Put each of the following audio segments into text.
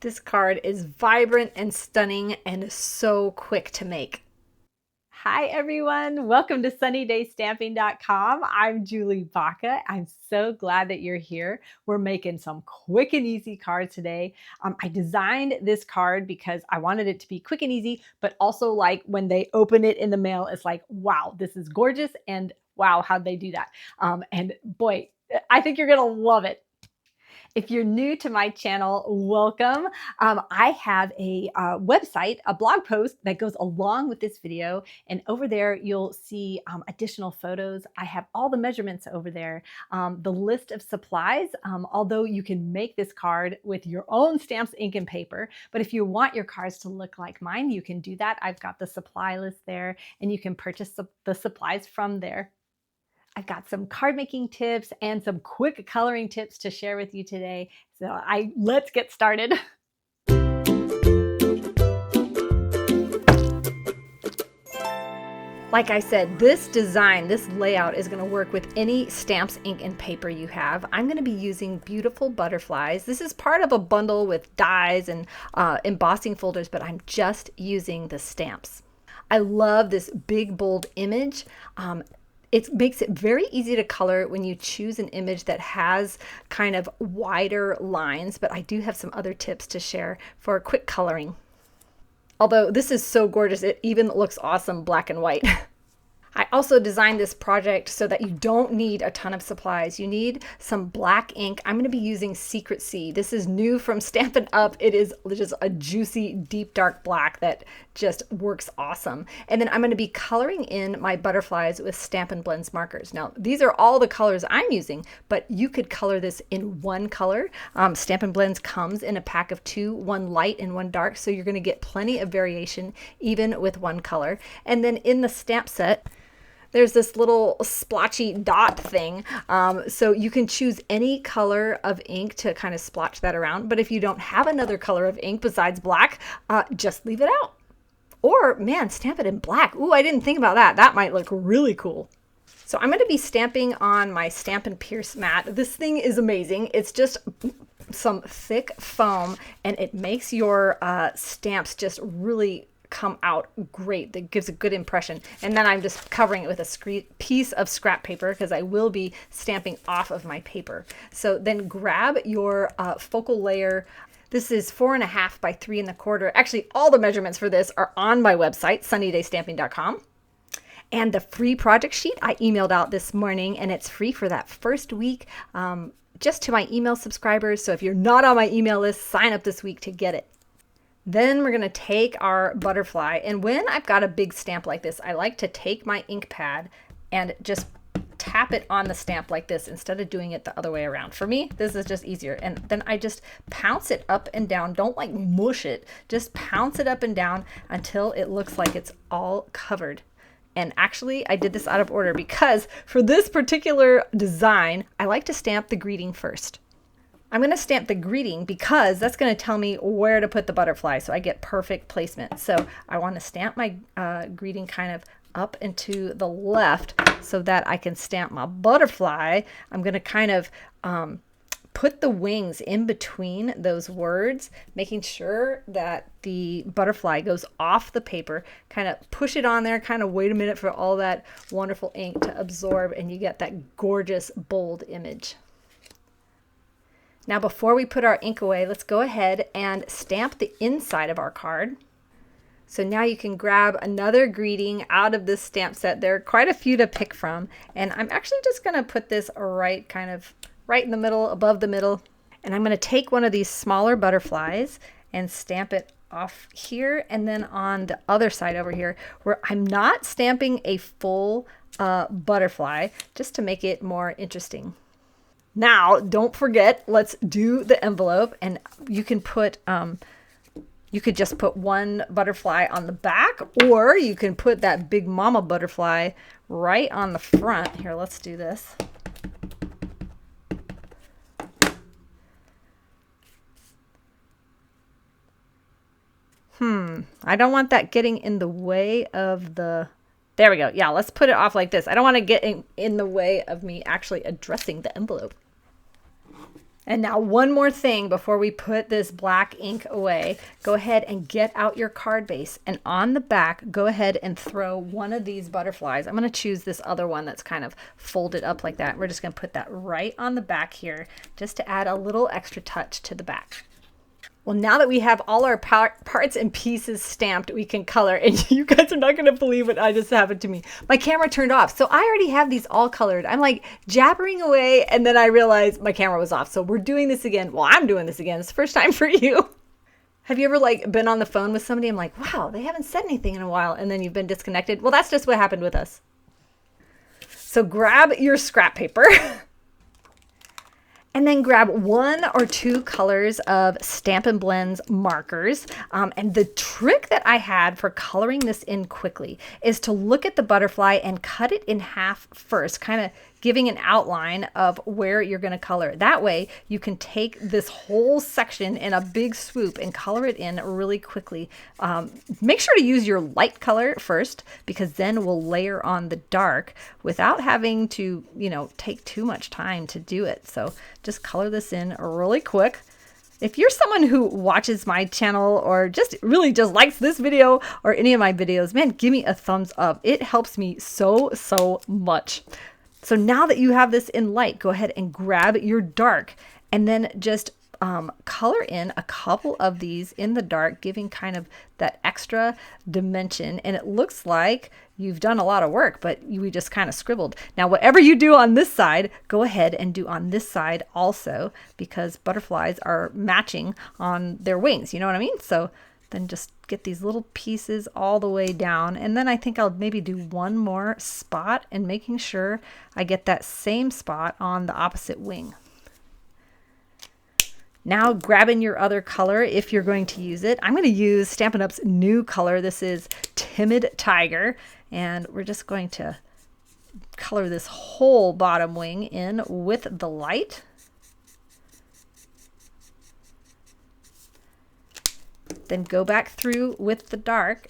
This card is vibrant and stunning and so quick to make. Hi everyone, welcome to sunnydaystamping.com. I'm Julie Baca. I'm so glad that you're here. We're making some quick and easy cards today. I designed this card because I wanted it to be quick and easy, but also like when they open it in the mail, it's like, wow, this is gorgeous, and wow, how'd they do that? And boy, I think you're gonna love it. If you're new to my channel, welcome. I have a website, a blog post that goes along with this video. And over there, you'll see additional photos. I have all the measurements over there, the list of supplies, although you can make this card with your own stamps, ink, and paper. But if you want your cards to look like mine, you can do that. I've got the supply list there, and you can purchase the supplies from there. I've got some card making tips and some quick coloring tips to share with you today. So let's get started. Like I said, this design, this layout is going to work with any stamps, ink, and paper you have. I'm going to be using beautiful butterflies. This is part of a bundle with dies and embossing folders, but I'm just using the stamps. I love this big, bold image. It makes it very easy to color when you choose an image that has kind of wider lines, but I do have some other tips to share for quick coloring. Although this is so gorgeous, it even looks awesome black and white. I also designed this project so that you don't need a ton of supplies. You need some black ink. I'm going to be using Secret Sea. This is new from Stampin' Up. It is just a juicy, deep, dark black that just works awesome. And then I'm going to be coloring in my butterflies with Stampin' Blends markers. Now, these are all the colors I'm using, but you could color this in one color. Stampin' Blends comes in a pack of two, one light and one dark, so you're going to get plenty of variation even with one color. And then in the stamp set, there's this little splotchy dot thing. So you can choose any color of ink to kind of splotch that around. But if you don't have another color of ink besides black, just leave it out. Or, man, stamp it in black. Ooh, I didn't think about that. That might look really cool. So I'm going to be stamping on my Stampin' Pierce mat. This thing is amazing. It's just some thick foam, and it makes your stamps just really come out great. That gives a good impression. And then I'm just covering it with a piece of scrap paper because I will be stamping off of my paper. So then grab your focal layer. This is 4.5 by 3.25. Actually, all the measurements for this are on my website, sunnydaystamping.com. And the free project sheet I emailed out this morning, and it's free for that first week, just to my email subscribers. So if you're not on my email list, sign up this week to get it. Then we're going to take our butterfly, and when I've got a big stamp like this, I like to take my ink pad and just tap it on the stamp like this instead of doing it the other way around. For me, this is just easier. And then I just pounce it up and down. Don't like mush it. Just pounce it up and down until it looks like it's all covered. And actually, I did this out of order because for this particular design, I like to stamp the greeting first. I'm going to stamp the greeting because that's going to tell me where to put the butterfly so I get perfect placement. So I want to stamp my greeting kind of up and to the left so that I can stamp my butterfly. I'm going to kind of put the wings in between those words, making sure that the butterfly goes off the paper, kind of push it on there, kind of wait a minute for all that wonderful ink to absorb, and you get that gorgeous, bold image. Now, before we put our ink away, let's go ahead and stamp the inside of our card. So now you can grab another greeting out of this stamp set. There are quite a few to pick from, and I'm actually just going to put this right in the middle, above the middle. And I'm going to take one of these smaller butterflies and stamp it off here, and then on the other side over here, where I'm not stamping a full butterfly, just to make it more interesting. Now, don't forget, let's do the envelope, and you can put, you could just put one butterfly on the back, or you can put that big mama butterfly right on the front. Here, let's do this. I don't want that getting in the way of the, there we go. Yeah, let's put it off like this. I don't want to get in the way of me actually addressing the envelope. And now one more thing before we put this black ink away, go ahead and get out your card base, and on the back, go ahead and throw one of these butterflies. I'm going to choose this other one that's kind of folded up like that. We're just going to put that right on the back here just to add a little extra touch to the back. Well, now that we have all our parts and pieces stamped, we can color. And you guys are not going to believe what just happened to me. My camera turned off. So I already have these all colored. I'm like jabbering away, and then I realized my camera was off. So we're doing this again. Well, I'm doing this again. It's the first time for you. Have you ever like been on the phone with somebody? I'm like, wow, they haven't said anything in a while. And then you've been disconnected. Well, that's just what happened with us. So grab your scrap paper. And then grab 1 or 2 colors of Stampin' Blends markers. And the trick that I had for coloring this in quickly is to look at the butterfly and cut it in half first, kind of giving an outline of where you're going to color. That way you can take this whole section in a big swoop and color it in really quickly. Make sure to use your light color first, because then we'll layer on the dark without having to, take too much time to do it. So just color this in really quick. If you're someone who watches my channel or just really just likes this video or any of my videos, man, give me a thumbs up. It helps me so much. So now that you have this in light, go ahead and grab your dark and then just color in a couple of these in the dark, giving kind of that extra dimension. And it looks like you've done a lot of work, but we just kind of scribbled. Now, whatever you do on this side, go ahead and do on this side also, because butterflies are matching on their wings. You know what I mean? So then just get these little pieces all the way down. And then I think I'll maybe do one more spot and making sure I get that same spot on the opposite wing. Now grabbing your other color if you're going to use it. I'm going to use Stampin' Up's new color. This is Timid Tiger. And we're just going to color this whole bottom wing in with the light. Then go back through with the dark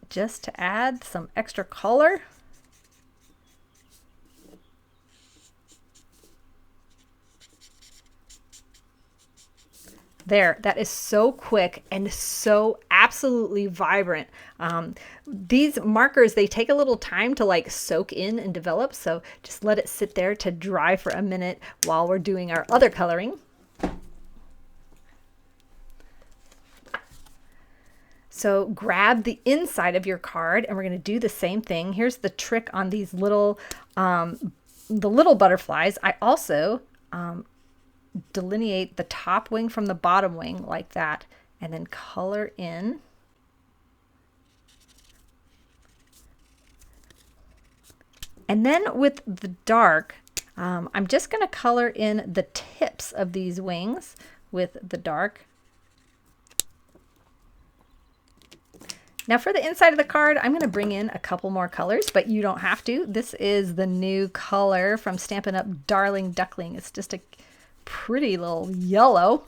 just to add some extra color. There, that is so quick and so absolutely vibrant. These markers, they take a little time to like soak in and develop, so just let it sit there to dry for a minute while we're doing our other coloring. So grab the inside of your card and we're going to do the same thing. Here's the trick on these little, the little butterflies. I also delineate the top wing from the bottom wing like that, and then color in. And then with the dark, I'm just going to color in the tips of these wings with the dark. Now for the inside of the card, I'm going to bring in a couple more colors, but you don't have to. This is the new color from Stampin' Up, Darling Duckling. It's just a pretty little yellow.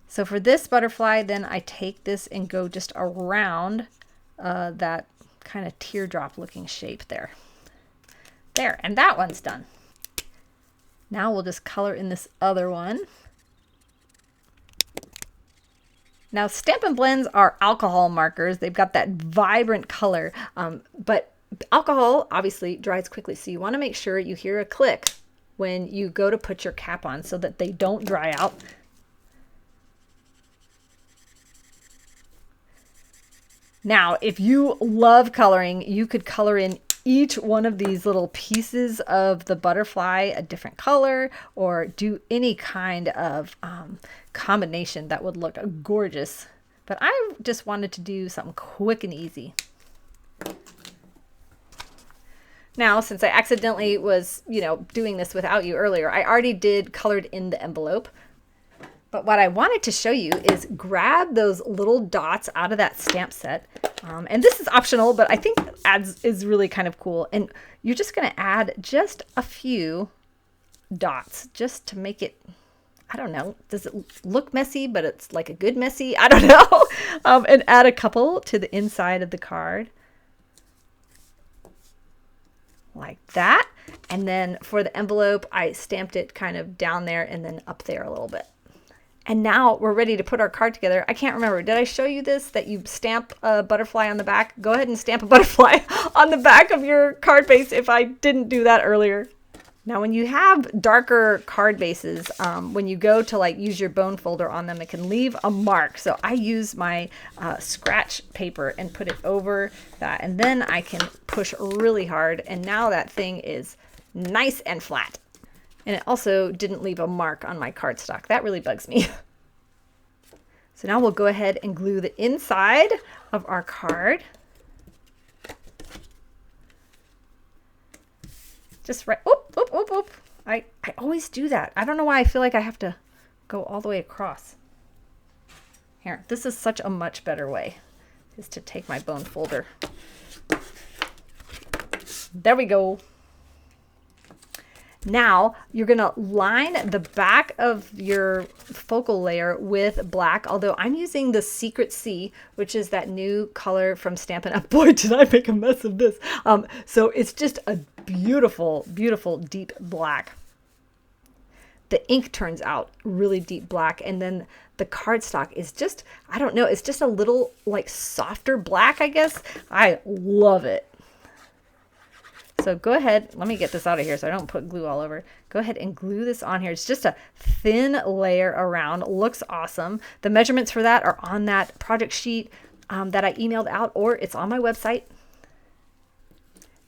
So for this butterfly, then I take this and go just around that kind of teardrop looking shape there. There, and that one's done. Now we'll just color in this other one. Now Stampin' Blends are alcohol markers. They've got that vibrant color, but alcohol obviously dries quickly. So you want to make sure you hear a click when you go to put your cap on so that they don't dry out. Now, if you love coloring, you could color in each one of these little pieces of the butterfly a different color, or do any kind of combination that would look gorgeous. But I just wanted to do something quick and easy. Now, since I accidentally was, doing this without you earlier, I already did colored in the envelope. But what I wanted to show you is grab those little dots out of that stamp set. And this is optional, but I think is really kind of cool. And you're just going to add just a few dots just to make it, I don't know, does it look messy, but it's like a good messy? I don't know. And add a couple to the inside of the card. Like that. And then for the envelope, I stamped it kind of down there and then up there a little bit. And now we're ready to put our card together. I can't remember. Did I show you this, that you stamp a butterfly on the back? Go ahead and stamp a butterfly on the back of your card base if I didn't do that earlier. Now, when you have darker card bases, when you go to like use your bone folder on them, it can leave a mark. So I use my scratch paper and put it over that. And then I can push really hard. And now that thing is nice and flat. And it also didn't leave a mark on my cardstock. That really bugs me. So now we'll go ahead and glue the inside of our card. Just right, oop, oop, oop, oop. I always do that. I don't know why I feel like I have to go all the way across. Here, this is such a much better way, is to take my bone folder. There we go. Now you're going to line the back of your focal layer with black, although I'm using the Secret C, which is that new color from Stampin' Up. Boy, did I make a mess of this. So it's just a beautiful, beautiful deep black. The ink turns out really deep black, and then the cardstock is just, I don't know, it's just a little like softer black, I guess. I love it. So go ahead, let me get this out of here so I don't put glue all over. Go ahead and glue this on here. It's just a thin layer around. Looks awesome. The measurements for that are on that project sheet that I emailed out, or it's on my website.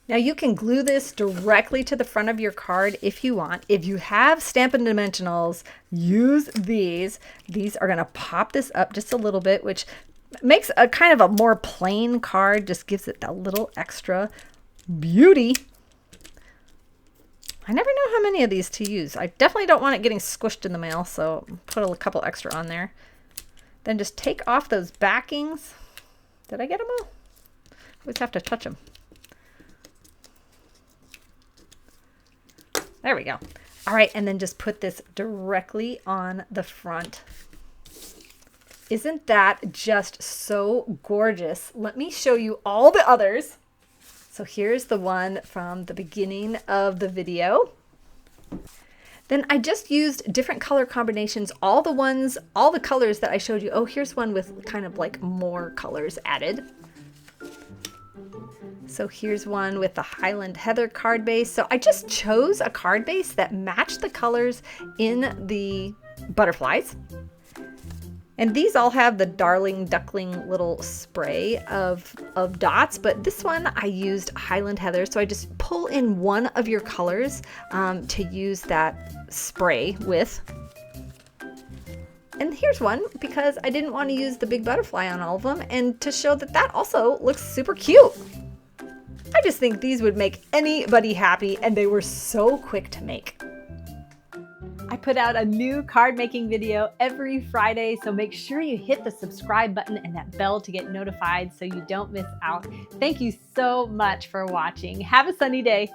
Now you can glue this directly to the front of your card if you want. If you have Stampin' Dimensionals, use these. These are going to pop this up just a little bit, which makes a kind of a more plain card, just gives it that little extra beauty. I never know how many of these to use. I definitely don't want it getting squished in the mail, so put a couple extra on there. Then just take off those backings. Did I get them all? Always have to touch them. There we go. All right, and then just put this directly on the front. Isn't that just so gorgeous? Let me show you all the others. So here's the one from the beginning of the video. Then I just used different color combinations, all the colors that I showed you. Oh, here's one with kind of like more colors added. So here's one with the Highland Heather card base. So I just chose a card base that matched the colors in the butterflies. And these all have the Darling Duckling little spray of dots, but this one I used Highland Heather. So I just pull in one of your colors to use that spray with. And here's one because I didn't want to use the big butterfly on all of them, and to show that that also looks super cute. I just think these would make anybody happy, and they were so quick to make. I put out a new card making video every Friday, so make sure you hit the subscribe button and that bell to get notified so you don't miss out. Thank you so much for watching. Have a sunny day.